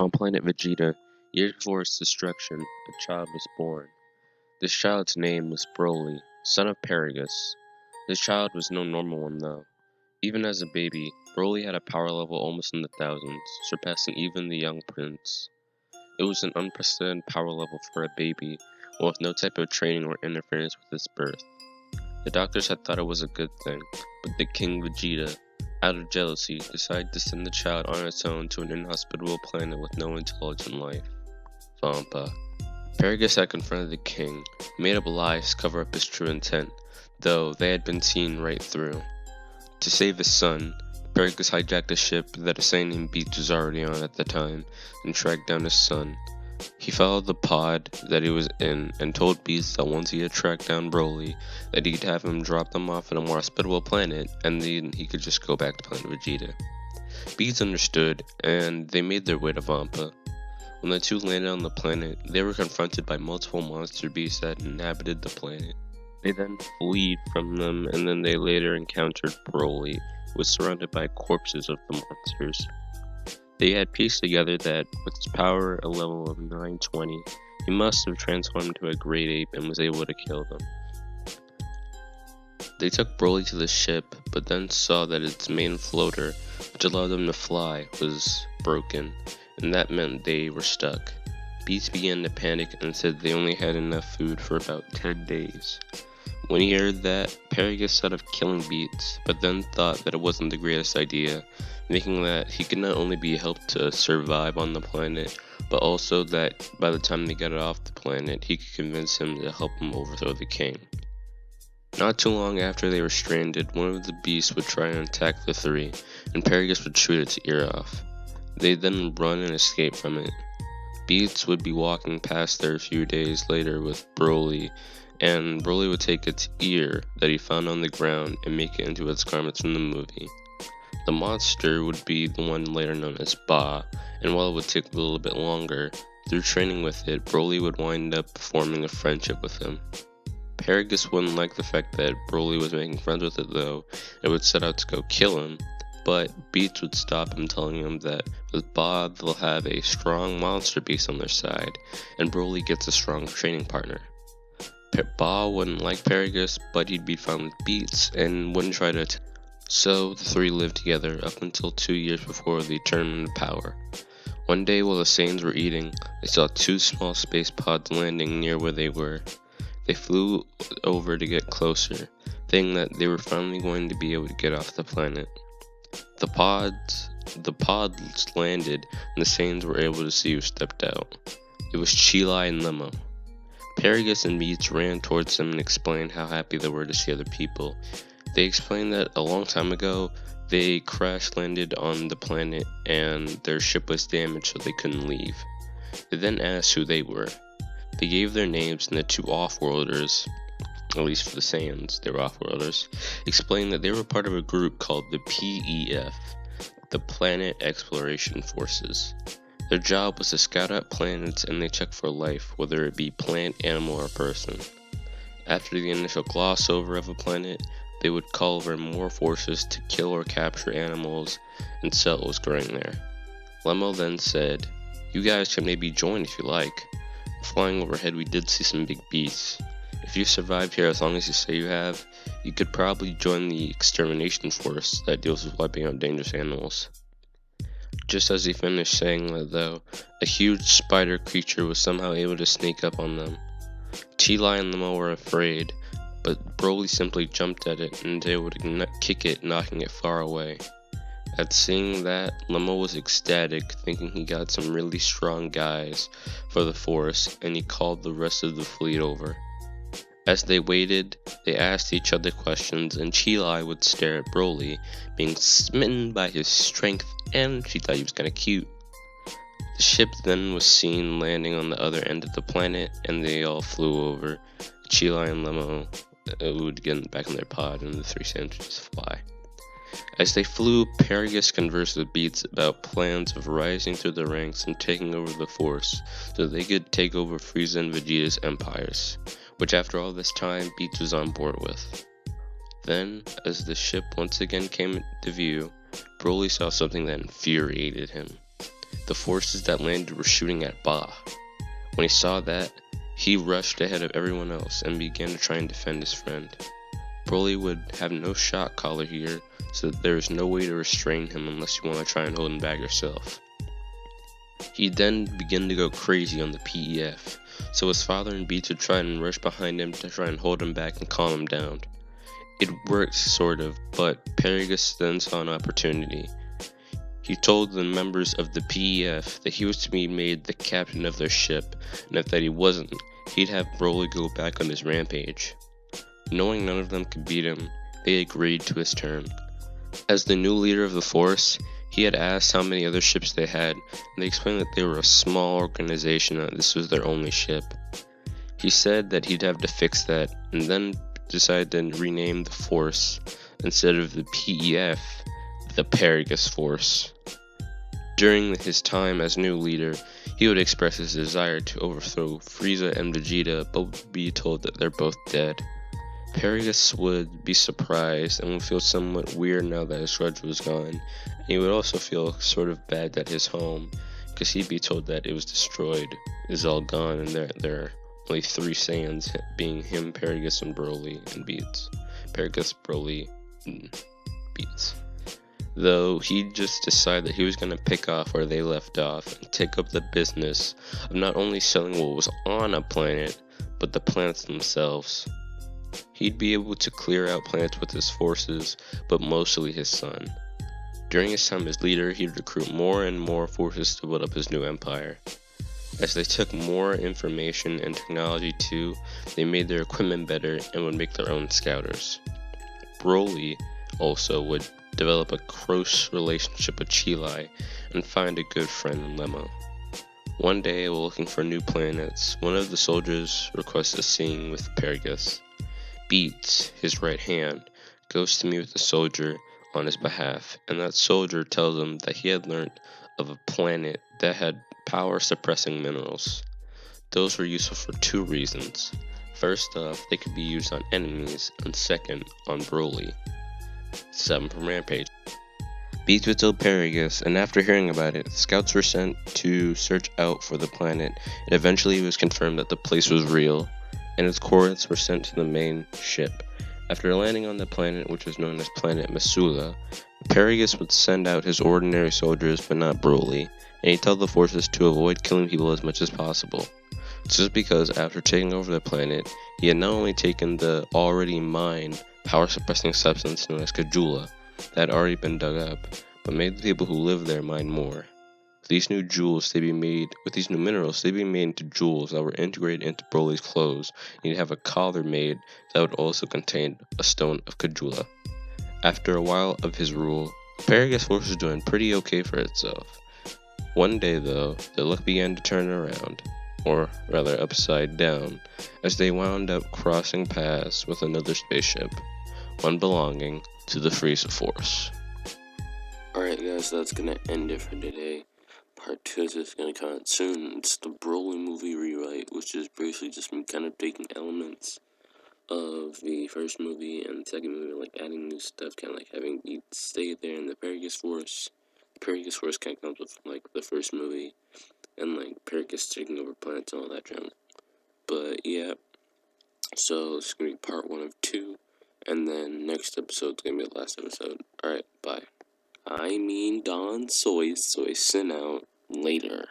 On planet Vegeta, years before its destruction, a child was born. This child's name was Broly, son of Paragus. This child was no normal one though. Even as a baby, Broly had a power level almost in the thousands, surpassing even the young prince. It was an unprecedented power level for a baby, with no type of training or interference with its birth. The doctors had thought it was a good thing, but the King Vegeta, out of jealousy, decided to send the child on its own to an inhospitable planet with no intelligent life. Vampa. Paragus had confronted the king, made up lies to cover up his true intent, though they had been seen right through. To save his son, Paragus hijacked a ship that a saint named Beats was already on at the time and tracked down his son. He followed the pod that he was in and told Beats that once he had tracked down Broly, that he'd have him drop them off on a more hospitable planet and then he could just go back to Planet Vegeta. Beats understood, and they made their way to Vampa. When the two landed on the planet, they were confronted by multiple monster beasts that inhabited the planet. They then fled from them, and then they later encountered Broly, who was surrounded by corpses of the monsters. They had pieced together that, with his power a level of 920, he must have transformed into a great ape and was able to kill them. They took Broly to the ship, but then saw that its main floater, which allowed them to fly, was broken, and that meant they were stuck. Beats began to panic and said they only had enough food for about 10 days. When he heard that, Paragus thought of killing Beats, but then thought that it wasn't the greatest idea, making that he could not only be helped to survive on the planet, but also that by the time they got off the planet, he could convince him to help him overthrow the king. Not too long after they were stranded, one of the beasts would try and attack the three, and Paragus would shoot its ear off. They'd then run and escape from it. Beats would be walking past there a few days later with Broly, and Broly would take its ear that he found on the ground and make it into its garments from the movie. The monster would be the one later known as Ba, and while it would take a little bit longer, through training with it, Broly would wind up forming a friendship with him. Paragus wouldn't like the fact that Broly was making friends with it though, and would set out to go kill him, but Beats would stop him, telling him that with Ba they'll have a strong monster beast on their side, and Broly gets a strong training partner. Ba wouldn't like Paragus, but he'd be fine with Beats and wouldn't try to attack. So the three lived together up until 2 years before the Tournament of Power. One day while the Saiyans were eating, they saw two small space pods landing near where they were. They flew over to get closer, thinking that they were finally going to be able to get off the planet. The pods landed, and the Saiyans were able to see who stepped out. It was Chilai and Lemo. Paragus and Beats ran towards them and explained how happy they were to see other people. They explained that a long time ago, they crash landed on the planet and their ship was damaged so they couldn't leave. They then asked who they were. They gave their names, and the two off-worlders, at least for the Saiyans, they were off-worlders, explained that they were part of a group called the PEF, the Planet Exploration Forces. Their job was to scout out planets and they check for life, whether it be plant, animal, or person. After the initial gloss over of a planet, they would call over more forces to kill or capture animals and sell what was growing there. Lemo then said, "You guys can maybe join if you like. Flying overhead we did see some big beasts. If you survived here as long as you say you have, you could probably join the extermination force that deals with wiping out dangerous animals." Just as he finished saying that though, a huge spider creature was somehow able to sneak up on them. Chilai and Lemo were afraid, but Broly simply jumped at it and they would kick it, knocking it far away. At seeing that, Lemo was ecstatic, thinking he got some really strong guys for the force, and he called the rest of the fleet over. As they waited, they asked each other questions, and Chilai would stare at Broly, being smitten by his strength, and she thought he was kinda cute. The ship then was seen landing on the other end of the planet, and they all flew over. Chilai and Lemo would get back in their pod, and the three Saiyans would just fly. As they flew, Paragus conversed with Beats about plans of rising through the ranks and taking over the Force, so they could take over Frieza and Vegeta's empires, which after all this time, Beats was on board with. Then, as the ship once again came into view, Broly saw something that infuriated him. The forces that landed were shooting at Ba. When he saw that, he rushed ahead of everyone else and began to try and defend his friend. Broly would have no shot collar here, so there is no way to restrain him unless you want to try and hold him back yourself. He then began to go crazy on the PEF, so his father and Beats would try and rush behind him to try and hold him back and calm him down. It worked sort of, but Paragus then saw an opportunity. He told the members of the PEF that he was to be made the captain of their ship, and if that he wasn't, he'd have Broly go back on his rampage. Knowing none of them could beat him, they agreed to his term. As the new leader of the force, he had asked how many other ships they had, and they explained that they were a small organization and that this was their only ship. He said that he'd have to fix that, and then decided to rename the force, instead of the PEF, the Paragus Force. During his time as new leader, he would express his desire to overthrow Frieza and Vegeta, but would be told that they're both dead. Paragus would be surprised and would feel somewhat weird now that his grudge was gone, and he would also feel sort of bad that his home, because he'd be told that it was destroyed, is all gone, and there are only 3 Saiyans, being him, Paragus, and Broly, and Beats. Paragus, Broly, and Beats. Though he'd just decided that he was going to pick off where they left off and take up the business of not only selling what was on a planet, but the planets themselves. He'd be able to clear out planets with his forces, but mostly his son. During his time as leader, he'd recruit more and more forces to build up his new empire. As they took more information and technology too, they made their equipment better and would make their own scouters. Broly also would develop a close relationship with Chilai and find a good friend in Lemo. One day, while looking for new planets, one of the soldiers requests a scene with Paragus. Beats, his right hand, goes to meet with the soldier on his behalf, and that soldier tells him that he had learned of a planet that had power-suppressing minerals. Those were useful for 2 reasons. First off, they could be used on enemies, and second, on Broly. 7 from Rampage. Beats would tell Paragus, and after hearing about it, scouts were sent to search out for the planet, and eventually it was confirmed that the place was real, and its coordinates were sent to the main ship. After landing on the planet, which was known as Planet Mesula, Paragus would send out his ordinary soldiers, but not Broly, and he'd tell the forces to avoid killing people as much as possible. This is because after taking over the planet, he had not only taken the already mined power-suppressing substance known as Kajula that had already been dug up, but made the people who lived there mine more. With these new minerals, they'd be made into jewels that were integrated into Broly's clothes, and he'd have a collar made that would also contain a stone of Kajula. After a while of his rule, Paragus force was doing pretty okay for itself. One day though, their luck began to turn around, or rather upside down, as they wound up crossing paths with another spaceship, one belonging to the Frieza Force. Alright guys, that's gonna end it for today. Part 2 is gonna come out soon. It's the Broly movie rewrite, which is basically just me kind of taking elements of the first movie and the second movie, like adding new stuff, kind of like having Beats stay there in the Paragus Force. The Paragus Force kind of comes with like the first movie, and like Paragus taking over planets and all that junk. But yeah, so it's gonna be part 1 of 2, and then next episode's gonna be the last episode. Alright, bye. I mean Don Soy, sent out later.